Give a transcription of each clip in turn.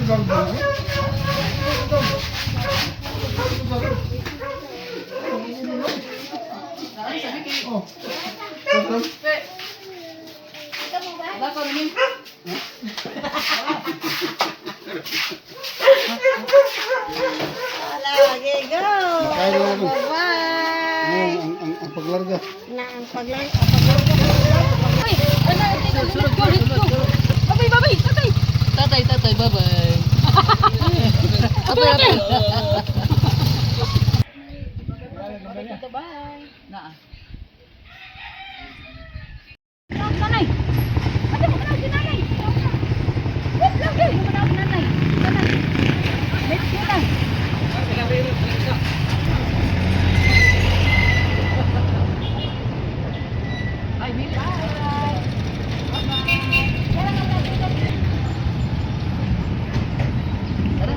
Lagi go. Bye-bye. Ang paglarga. Ang paglarga. Ay, let's go. Babay, tatay. Tatay, babay. Abay. Bye. Naa. Nanay. Ate mo na si nanay. Wait lang, mo na si nanay. Nanay. Let's go lang. Ay, Mili. Bye. Tara.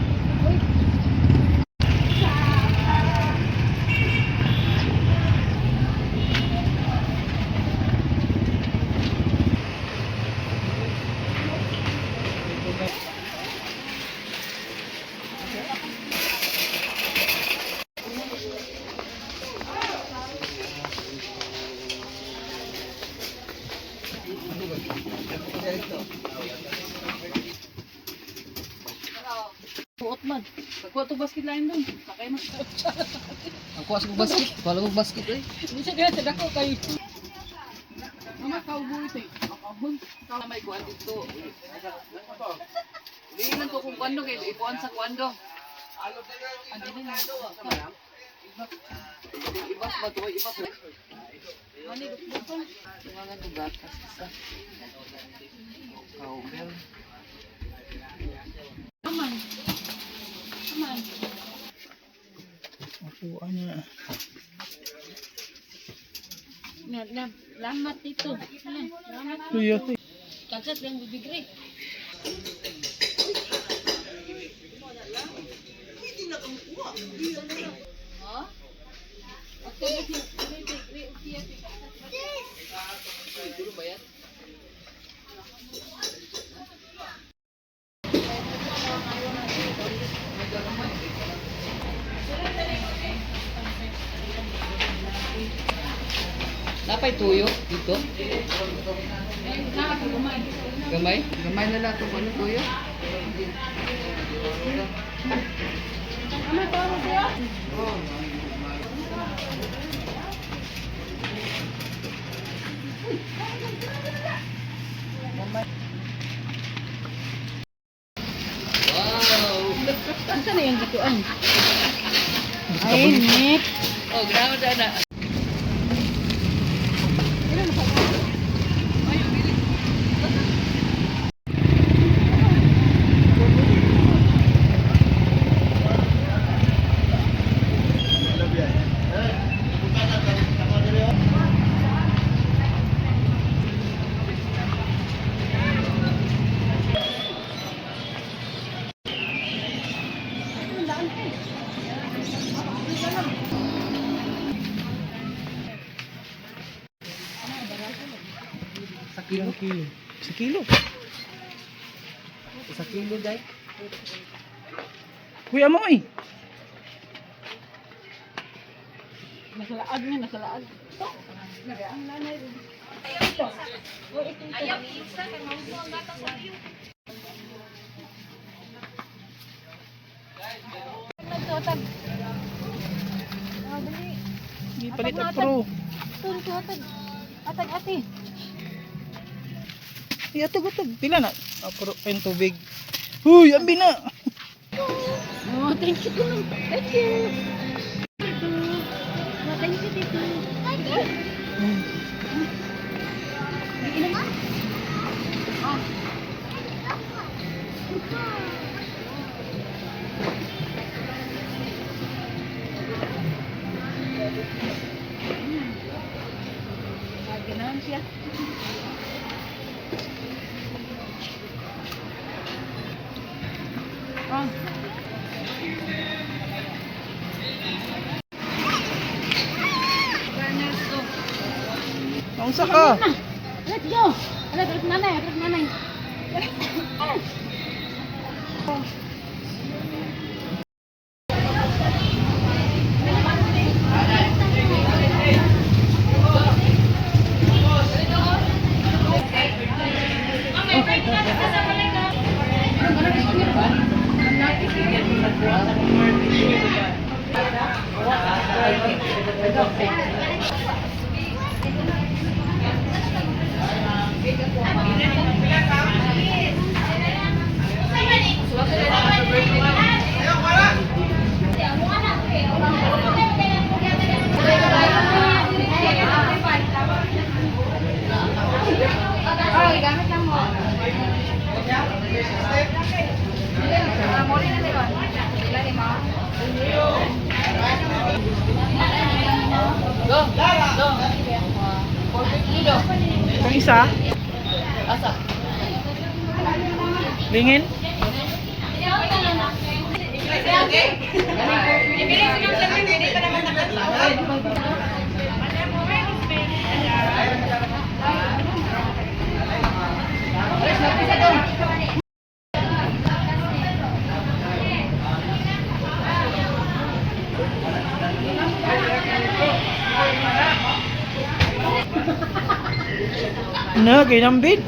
Buot man. Pagkuha to basket lain dun. Sakay man. Ang kuha sa basket. Kuha ko basket eh. Hindi siya kaya sadako kayo. Mama, kaubo ito eh. Makahon. May kuha dito. Hindi lang ko kung kwando kayo. Ipuan sa kwando. Andi din lang. Ibas ba ito? Ibas ba? Mani, gusto. Tumangan ito gatas. Isa. Cowbell. Aman. Ako, ano. Lamat ito. Lamat. Tuyo. Kagsat yang bibigri. Oh? Dulu bayar. Napay tuyo dito. Gamay? Gamay na lang itong ano tuyo. Ano ito? Ano tuyo? Wow! Saan na yung dituan? Ay, net. Oh, grabe na. Ilang kilo? Sa kilo? Sa kilo, day. Kuya mo eh. Nasalaag niya, nasalaag. Ang nanay. Ayaw, isa. Kaya mahubo ang gatang sa iyo. Nagtuatag. Dali. Hindi palit ang pro. Tuatag. Atag-ati. Atag. Pila na? Pro pen tubig. Huy, ambi na. Oh, thank you. Thank you. Thank you, Tito. Thank you. Inom ka? Ah. Ganahan siya. Ah. Naunsa ka? Let's go. Alat nanay. Itong isa, Asa? lingin. Na, ginambit.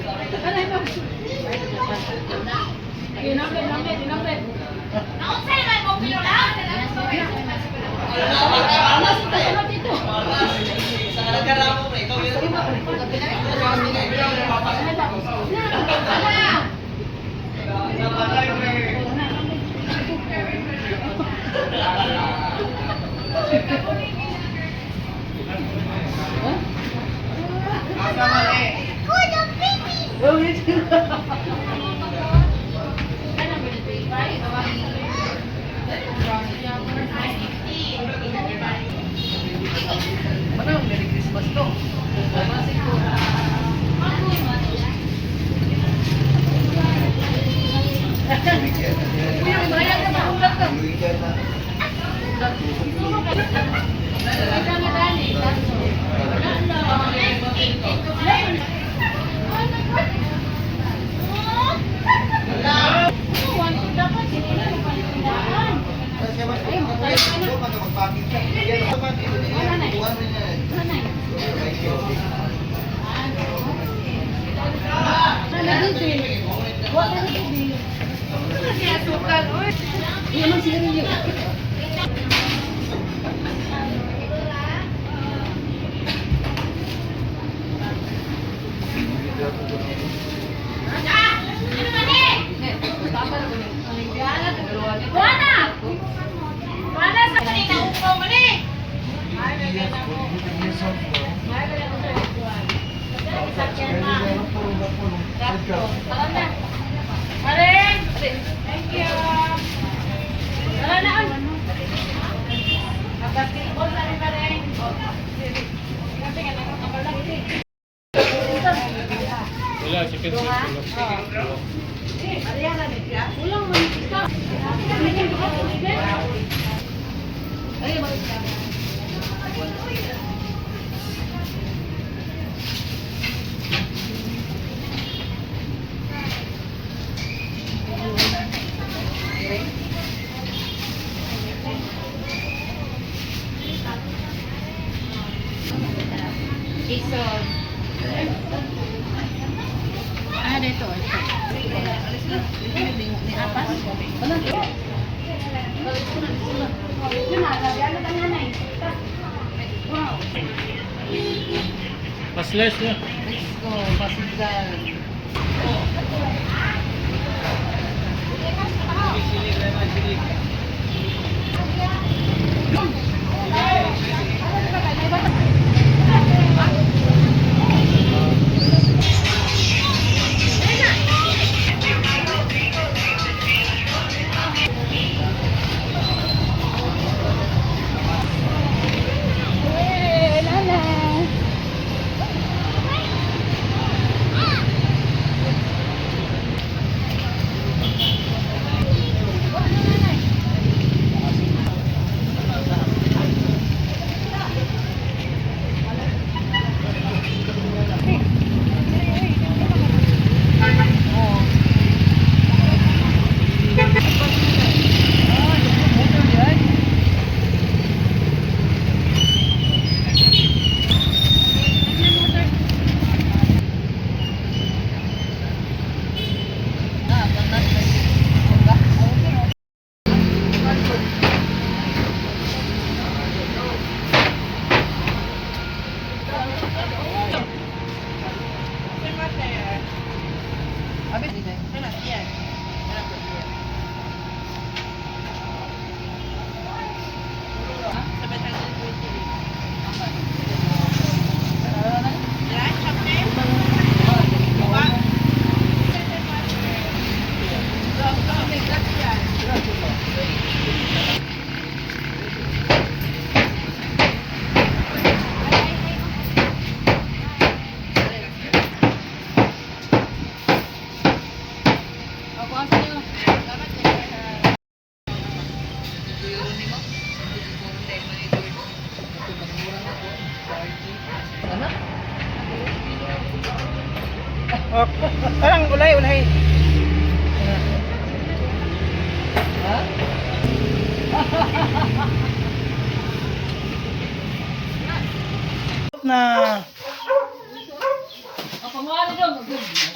Mana Merry Christmas to? Pasles na. Let's go, pasigan. Oh, parang ulay, ulay. Na. Ang pangalan doon.